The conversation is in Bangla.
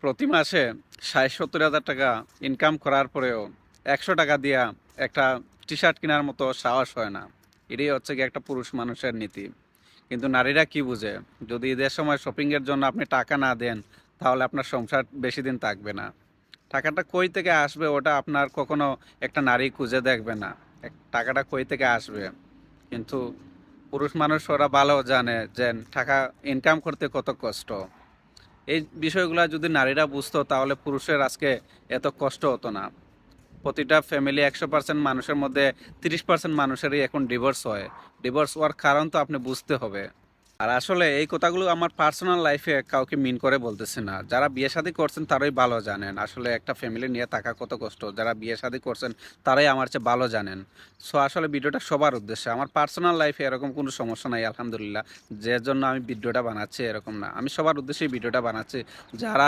প্রতি মাসে ৬০-৭০ হাজার টাকা ইনকাম করার পরেও ১০০ টাকা দিয়া একটা টি শার্ট কেনার মতো সাহস হয় না। এটাই হচ্ছে কি একটা পুরুষ মানুষের নীতি। কিন্তু নারীরা কি বুঝে, যদি ঈদের সময় শপিংয়ের জন্য আপনি টাকা না দেন, তাহলে আপনার সংসার বেশি দিন থাকবে না। টাকাটা কই থেকে আসবে ওটা আপনার কখনো একটা নারী খুঁজে দেখবে না, টাকাটা কই থেকে আসবে। কিন্তু পুরুষ মানুষ ওরা ভালো জানে যে টাকা ইনকাম করতে কত কষ্ট। এই বিষয়গুলো যদি নারীরা বুঝতো তাহলে পুরুষের আজকে এত কষ্ট হতো না। প্রতিটা ফ্যামিলি ১০০% মানুষের মধ্যে ৩০% মানুষেরই এখন ডিভোর্স হয়। ডিভোর্স হওয়ার কারণ তো আপনি বুঝতে হবে। আর আসলে এই কথাগুলো আমার পার্সোনাল লাইফে কাউকে মিন করে বলতেছি না। যারা বিয়ে শাদী করছেন তারাই ভালো জানেন আসলে একটা ফ্যামিলি নিয়ে থাকা কত কষ্ট। যারা বিয়ে শাদী করছেন তারাই আমার চেয়ে ভালো জানেন। সো আসলে ভিডিওটা সবার উদ্দেশ্যে। আমার পার্সোনাল লাইফে এরকম কোনো সমস্যা নাই আলহামদুলিল্লাহ। যে জন্য আমি ভিডিওটা বানাচ্ছি এরকম না। আমি সবার উদ্দেশ্যেই ভিডিওটা বানাচ্ছি। যারা